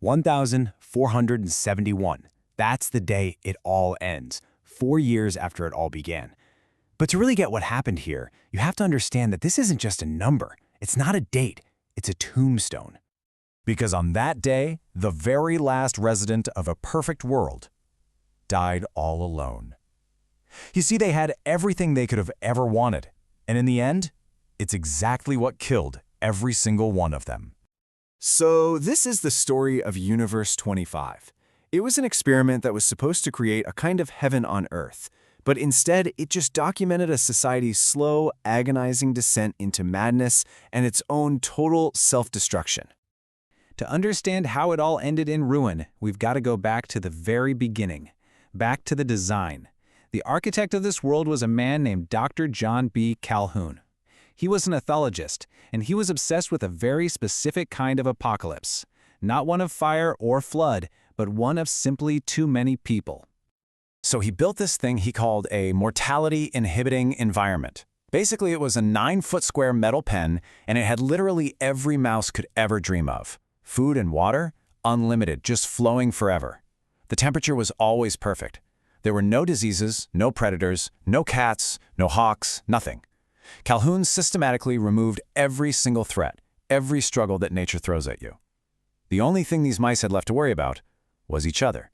1471. That's the day it all ends, 4 years after it all began. But to really get what happened here, you have to understand that this isn't just a number. It's not a date. It's a tombstone. Because on that day, the very last resident of a perfect world died all alone. You see, they had everything they could have ever wanted. And in the end, it's exactly what killed every single one of them. So this is the story of Universe 25. It was an experiment that was supposed to create a kind of heaven on Earth, but instead it just documented a society's slow, agonizing descent into madness and its own total self-destruction. To understand how it all ended in ruin, we've got to go back to the very beginning, back to the design. The architect of this world was a man named Dr. John B. Calhoun. He was an ethologist, and he was obsessed with a very specific kind of apocalypse. Not one of fire or flood, but one of simply too many people. So he built this thing he called a mortality-inhibiting environment. Basically, it was a 9-foot square metal pen, and it had literally every mouse could ever dream of. Food and water, unlimited, just flowing forever. The temperature was always perfect. There were no diseases, no predators, no cats, no hawks, nothing. Calhoun systematically removed every single threat, every struggle that nature throws at you. The only thing these mice had left to worry about was each other.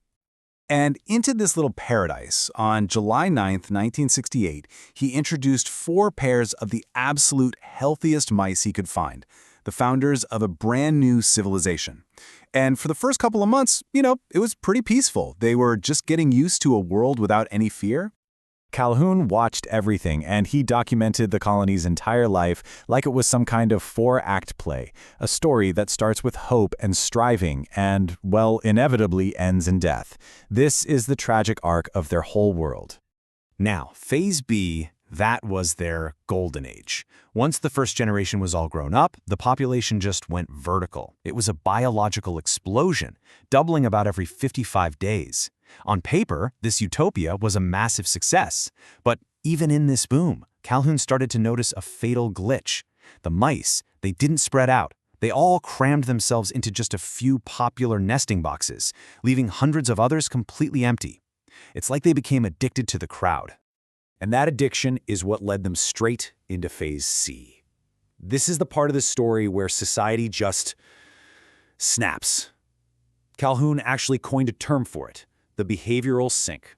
And into this little paradise, on July 9th, 1968, he introduced 4 pairs of the absolute healthiest mice he could find, the founders of a brand new civilization. And for the first couple of months, it was pretty peaceful. They were just getting used to a world without any fear. Calhoun watched everything, and he documented the colony's entire life like it was some kind of 4-act play, a story that starts with hope and striving and, well, inevitably ends in death. This is the tragic arc of their whole world. Now, Phase B, that was their golden age. Once the first generation was all grown up, the population just went vertical. It was a biological explosion, doubling about every 55 days. On paper, this utopia was a massive success. But even in this boom, Calhoun started to notice a fatal glitch. The mice, they didn't spread out. They all crammed themselves into just a few popular nesting boxes, leaving hundreds of others completely empty. It's like they became addicted to the crowd. And that addiction is what led them straight into Phase C. This is the part of the story where society just snaps. Calhoun actually coined a term for it: the behavioral sink.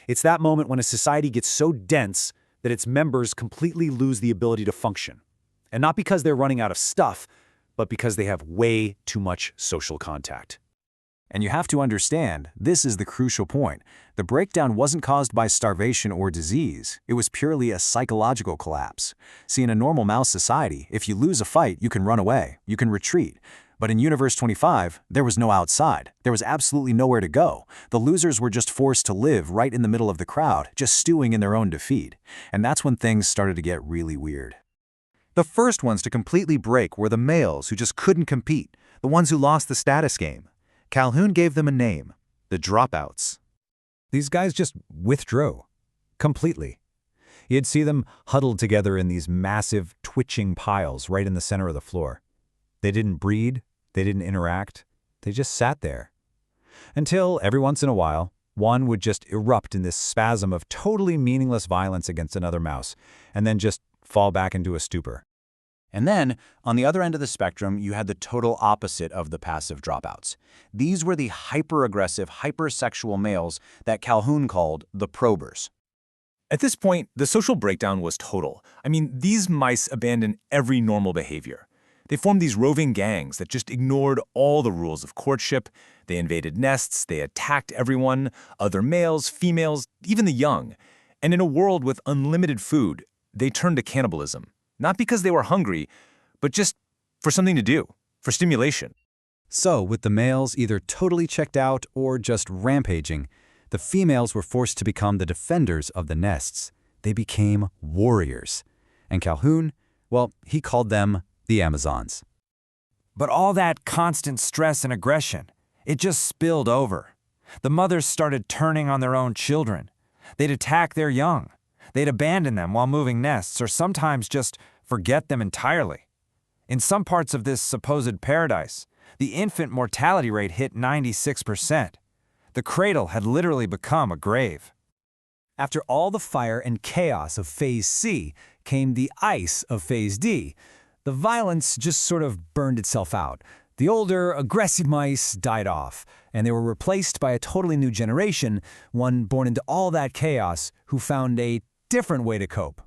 It's that moment when a society gets so dense that its members completely lose the ability to function. And not because they're running out of stuff, but because they have way too much social contact. And you have to understand, this is the crucial point. The breakdown wasn't caused by starvation or disease. It was purely a psychological collapse. See, in a normal mouse society, if you lose a fight, you can run away, you can retreat. But in Universe 25, there was no outside. There was absolutely nowhere to go. The losers were just forced to live right in the middle of the crowd, just stewing in their own defeat. And that's when things started to get really weird. The first ones to completely break were the males who just couldn't compete, the ones who lost the status game. Calhoun gave them a name: the dropouts. These guys just withdrew. Completely. You'd see them huddled together in these massive, twitching piles right in the center of the floor. They didn't breed, they didn't interact, they just sat there. Until, every once in a while, one would just erupt in this spasm of totally meaningless violence against another mouse, and then just fall back into a stupor. And then, on the other end of the spectrum, you had the total opposite of the passive dropouts. These were the hyper-aggressive, hypersexual males that Calhoun called the probers. At this point, the social breakdown was total. These mice abandoned every normal behavior. They formed these roving gangs that just ignored all the rules of courtship. They invaded nests, they attacked everyone, other males, females, even the young. And in a world with unlimited food, they turned to cannibalism. Not because they were hungry, but just for something to do, for stimulation. So, with the males either totally checked out or just rampaging, the females were forced to become the defenders of the nests. They became warriors. And Calhoun, well, he called them the Amazons. But all that constant stress and aggression, it just spilled over. The mothers started turning on their own children. They'd attack their young. They'd abandon them while moving nests, or sometimes just forget them entirely. In some parts of this supposed paradise, The infant mortality rate hit 96%. The cradle had literally become a grave. After all the fire and chaos of Phase C came the ice of Phase D. The violence just sort of burned itself out. The older, aggressive mice died off, and they were replaced by a totally new generation, one born into all that chaos, who found a different way to cope.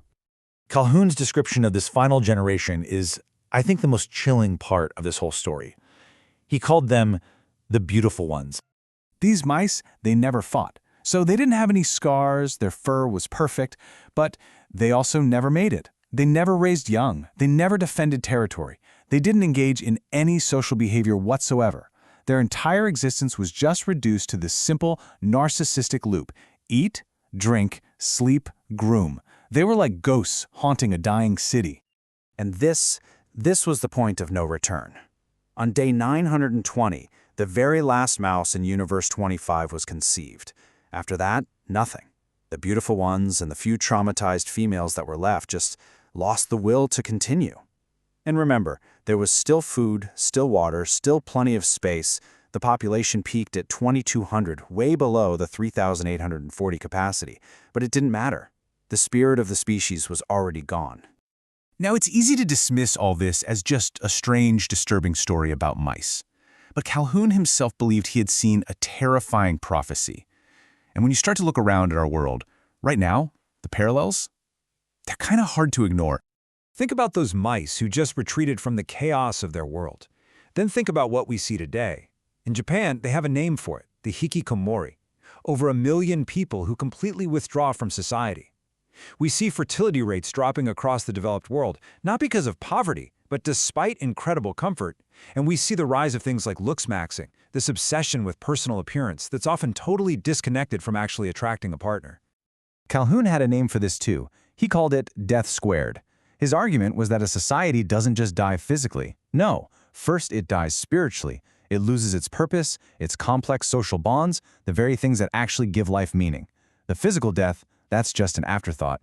Calhoun's description of this final generation is, I think, the most chilling part of this whole story. He called them the beautiful ones. These mice, they never fought, so they didn't have any scars, their fur was perfect, but they also never mated. They never raised young, they never defended territory. They didn't engage in any social behavior whatsoever. Their entire existence was just reduced to this simple, narcissistic loop: eat, drink, sleep, groom. They were like ghosts haunting a dying city. And this was the point of no return. On day 920, the very last mouse in Universe 25 was conceived. After that, nothing. The beautiful ones and the few traumatized females that were left just lost the will to continue. And remember, there was still food, still water, still plenty of space. The population peaked at 2,200, way below the 3,840 capacity. But it didn't matter. The spirit of the species was already gone. Now, it's easy to dismiss all this as just a strange, disturbing story about mice. But Calhoun himself believed he had seen a terrifying prophecy. And when you start to look around at our world, right now, the parallels, they're kind of hard to ignore. Think about those mice who just retreated from the chaos of their world. Then think about what we see today. In Japan, they have a name for it, the hikikomori. Over 1 million people who completely withdraw from society. We see fertility rates dropping across the developed world, not because of poverty, but despite incredible comfort. And we see the rise of things like looks-maxing, this obsession with personal appearance that's often totally disconnected from actually attracting a partner. Calhoun had a name for this too. He called it death squared. His argument was that a society doesn't just die physically. No, first it dies spiritually. It loses its purpose, its complex social bonds, the very things that actually give life meaning. The physical death, that's just an afterthought.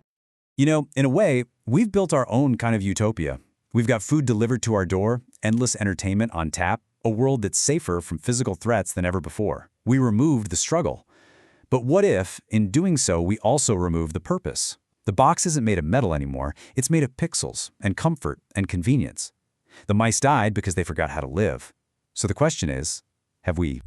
You know, in a way, we've built our own kind of utopia. We've got food delivered to our door, endless entertainment on tap, a world that's safer from physical threats than ever before. We removed the struggle. But what if, in doing so, we also remove the purpose? The box isn't made of metal anymore, it's made of pixels and comfort and convenience. The mice died because they forgot how to live. So the question is, have we